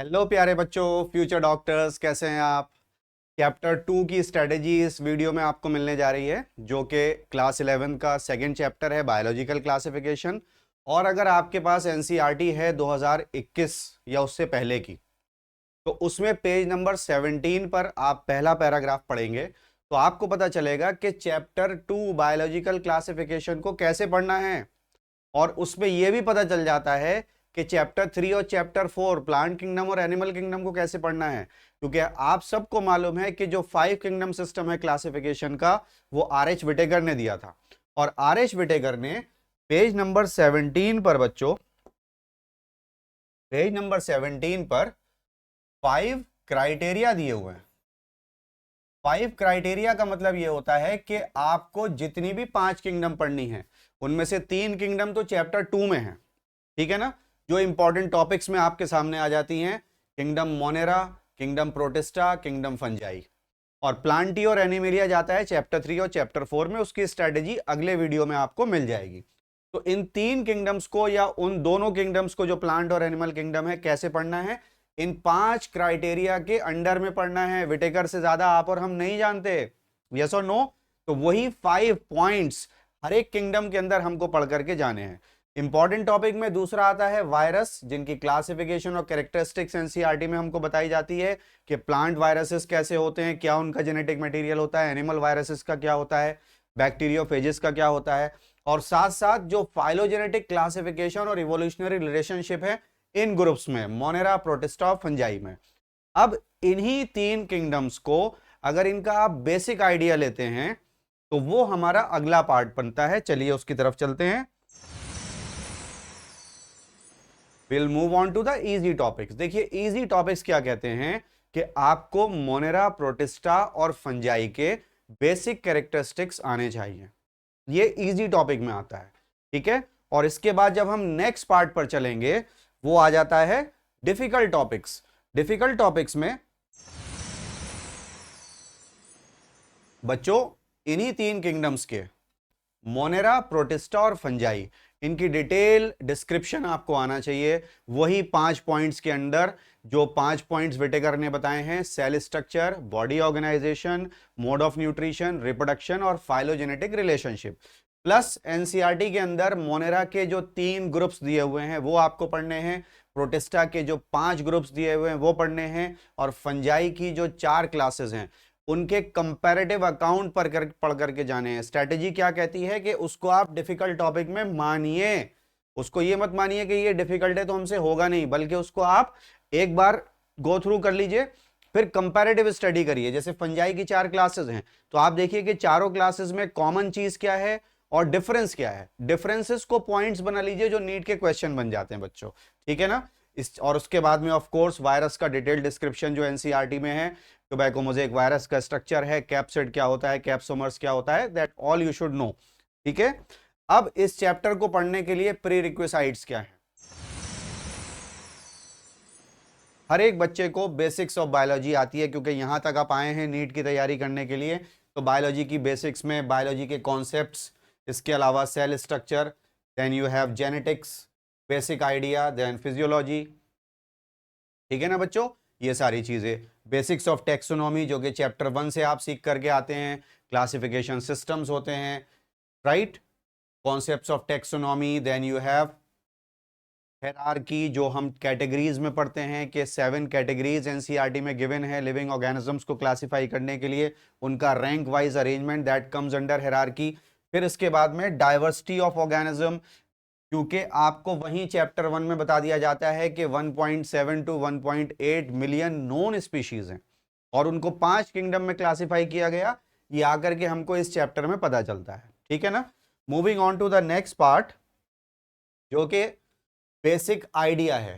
Hello प्यारे बच्चों, future doctors कैसे हैं आप। चैप्टर 2 की स्ट्रेटेजी इस वीडियो में आपको मिलने जा रही है, जो कि क्लास 11 का सेकंड चैप्टर है, बायोलॉजिकल क्लासिफिकेशन। और अगर आपके पास एनसीईआरटी है 2021 या उससे पहले की, तो उसमें पेज नंबर 17 पर आप पहला पैराग्राफ पढ़ेंगे तो आपको पता चलेगा कि चैप्टर 2 बायोलॉजिकल क्लासिफिकेशन को कैसे पढ़ना है। और उसमें यह भी पता चल जाता है कि चैप्टर 3 और चैप्टर 4 प्लांट किंगडम और एनिमल किंगडम को कैसे पढ़ना है, क्योंकि आप सबको मालूम है कि जो 5 किंगडम सिस्टम है क्लासिफिकेशन का, वो आर.एच. विटेकर ने दिया था। और आर.एच. विटेकर ने पेज नंबर 17 पर बच्चों, पेज नंबर 17 पर 5 क्राइटेरिया दिए हुए हैं। 5 क्राइटेरिया का मतलब यह होता है कि आपको जितनी भी 5 किंगडम पढ़नी है, उनमें से 3 किंगडम तो चैप्टर 2 में है, ठीक है ना। जो इंपॉर्टेंट टॉपिक्स में आपके सामने आ जाती हैं, kingdom Monera, kingdom protista, kingdom fungi. और प्लांटी और एनिमेलिया जाता है चैप्टर 3 और चैप्टर 4 में। उसकी स्ट्रेटेजी अगले वीडियो में आपको मिल जाएगी। तो इन 3 किंगडम्स को या उन दोनों किंगडम्स को जो प्लांट और एनिमल किंगडम है, कैसे पढ़ना है, इन 5 क्राइटेरिया के अंडर में पढ़ना है। विटेकर से ज्यादा आप और हम नहीं जानते, यस और नो। तो वही 5 पॉइंट्स हर एक किंगडम के अंदर हमको पढ़ करके जाने हैं। इंपॉर्टेंट टॉपिक में दूसरा आता है वायरस, जिनकी क्लासिफिकेशन और कैरेक्टरिस्टिक्स एनसीईआरटी में हमको बताई जाती है कि प्लांट वायरसेस कैसे होते हैं, क्या उनका जेनेटिक मटेरियल होता है, एनिमल वायरसेस का क्या होता है, बैक्टीरियोफेजेस का क्या होता है। और साथ साथ जो फाइलोजेनेटिक क्लासिफिकेशन और इवोल्यूशनरी रिलेशनशिप है इन ग्रुप्स में, मोनेरा, प्रोटिस्टा और फंजाई में। अब इन्हीं 3 किंगडम्स को अगर इनका आप बेसिक आइडिया लेते हैं तो वो हमारा अगला पार्ट बनता है। चलिए उसकी तरफ चलते हैं। Will move on to the easy topics. देखिए इजी टॉपिक्स क्या कहते हैं कि आपको मोनेरा, प्रोटिस्टा और फंजाई के बेसिक कैरेक्टरिस्टिक्स आने चाहिए। ये इजी टॉपिक में आता है, ठीक है। और इसके बाद जब हम नेक्स्ट पार्ट पर चलेंगे, वो आ जाता है डिफिकल्ट टॉपिक्स। डिफिकल्ट टॉपिक्स में बच्चों इन्हीं 3 किंगडम्स के, मोनेरा, प्रोटिस्टा और फंजाई, इनकी डिटेल डिस्क्रिप्शन आपको आना चाहिए। वही 5 पॉइंट्स के अंडर जो 5 पॉइंट्स विटेकर ने बताए हैं, cell structure, body organisation, mode of nutrition, reproduction और फाइलोजेनेटिक रिलेशनशिप। प्लस एनसीईआरटी के अंदर मोनेरा के जो 3 ग्रुप्स दिए हुए हैं वो आपको पढ़ने हैं, प्रोटिस्टा के जो 5 ग्रुप्स दिए हुए हैं वो पढ़ने हैं, और फंजाई की जो 4 क्लासेस हैं उनके कंपैरेटिव अकाउंट पर पढ़ करके जाने हैं। स्ट्रैटेजी क्या कहती है कि उसको आप डिफिकल्ट टॉपिक में मानिए, उसको ये मत मानिए कि ये डिफिकल्ट है तो हमसे होगा नहीं, बल्कि उसको आप एक बार गो थ्रू कर लीजिए, फिर कंपैरेटिव स्टडी करिए। जैसे फंजाई की 4 क्लासेस हैं, तो आप देखिए कि चारों क्लासेस में कॉमन चीज क्या है और डिफरेंस क्या है। डिफरेंसेस को पॉइंट्स बना लीजिए जो नीट के क्वेश्चन बन जाते हैं बच्चों, ठीक है ना। और उसके बाद में ऑफ कोर्स वायरस का डिटेल डिस्क्रिप्शन जो एनसीईआरटी में है। टोबैको मोज़ेक वायरस का स्ट्रक्चर है, कैप्सिड क्या होता है, कैप्सोमर्स क्या होता है, that all you should know, ठीक है। अब इस चैप्टर को पढ़ने के लिए प्री रिक्विसाइट्स क्या है। हर एक बच्चे को बेसिक्स ऑफ बायोलॉजी आती है, क्योंकि यहां तक आप आए हैं नीट की तैयारी करने के लिए। तो बायोलॉजी की बेसिक्स में बायोलॉजी के कॉन्सेप्ट्स, इसके अलावा cell structure, then you have genetics, basic idea, then physiology, ठीक है ना बच्चों। ये सारी चीजें, बेसिक्स ऑफ टेक्सोनॉमी जो कि चैप्टर 1 से आप सीख करके आते हैं, क्लासिफिकेशन सिस्टम्स होते हैं, right, concepts of taxonomy, then you have hierarchy जो हम कैटेगरीज में पढ़ते हैं कि 7 कैटेगरीज एनसीईआरटी में गिवन है लिविंग ऑर्गेनिजम्स को क्लासिफाई करने के लिए, उनका rank wise arrangement that comes under hierarchy. फिर इसके बाद में डाइवर्सिटी ऑफ ऑर्गेनिज्म, क्योंकि आपको वहीं चैप्टर 1 में बता दिया जाता है कि 1.7 टू 1.8 मिलियन नोन स्पीशीज हैं और उनको 5 किंगडम में क्लासिफाई किया गया। ये आकर के हमको इस चैप्टर में पता चलता है, ठीक है ना। Moving on to the next part, जो कि बेसिक आइडिया है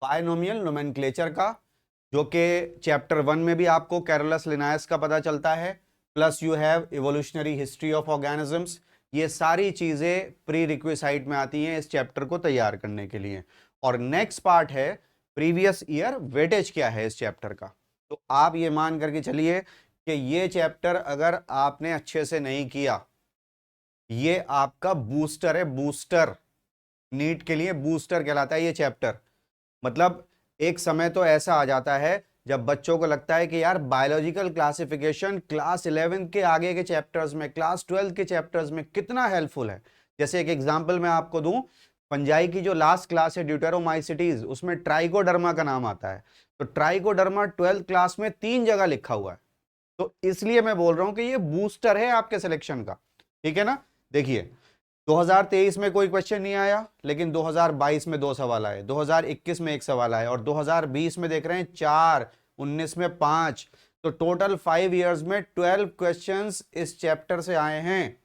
बायनोमियल नोमेनक्लेचर का, जो कि चैप्टर 1 में भी आपको कैरोलस लिनायस का पता चलता है। Plus you have evolutionary history of organisms. ये सारी चीजें प्री रिक्विसाइट में आती हैं इस चैप्टर को तैयार करने के लिए। और नेक्स्ट पार्ट है प्रीवियस ईयर वेटेज क्या है इस चैप्टर का। तो आप ये मान करके चलिए कि ये चैप्टर अगर आपने अच्छे से नहीं किया, ये आपका बूस्टर है, बूस्टर, नीट के लिए बूस्टर कहलाता है ये चैप्टर। मतलब एक समय तो ऐसा आ जाता है जब बच्चों को लगता है कि यार बायोलॉजिकल क्लासिफिकेशन क्लास 11 के आगे के चैप्टर्स में, क्लास 12 के चैप्टर्स में कितना हेल्पफुल है। जैसे एक एग्जांपल मैं आपको दूं, फंजाई की जो लास्ट क्लास है ड्यूटेरोमाइसिटीज, उसमें ट्राइकोडर्मा का नाम आता है। तो ट्राइकोडर्मा 12th क्लास में 3 जगह लिखा हुआ है। तो इसलिए मैं बोल रहा हूं कि ये बूस्टर है आपके सिलेक्शन का, ठीक है ना। देखिए 2023 में कोई क्वेश्चन नहीं आया, लेकिन 2022 में 2 सवाल आए, 2021 में 1 सवाल आया, और 2020 में देख रहे हैं 4, 19 में 5। तो टोटल 5 इयर्स में 12 क्वेश्चंस इस चैप्टर से आए हैं।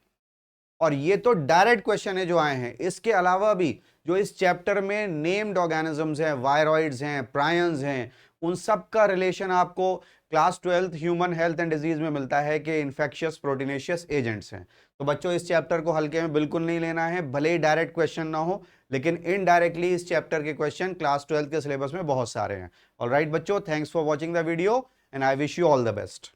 और ये तो डायरेक्ट क्वेश्चन है जो आए हैं। इसके अलावा भी जो इस चैप्टर में नेम्ड ऑर्गेनिजम्स हैं, वायरॉइड्स हैं, प्रायंस हैं, उन सब का रिलेशन आपको class 12 human health and disease में मिलता है कि इन्फेक्शियस प्रोटीनेशियस एजेंट्स हैं। तो बच्चों इस चैप्टर को हल्के में बिल्कुल नहीं लेना है, भले ही डायरेक्ट क्वेश्चन ना हो, लेकिन इनडायरेक्टली इस चैप्टर के क्वेश्चन क्लास 12 के सिलेबस में बहुत सारे हैं। ऑलराइट बच्चों, thanks for watching the video and I wish you all the best.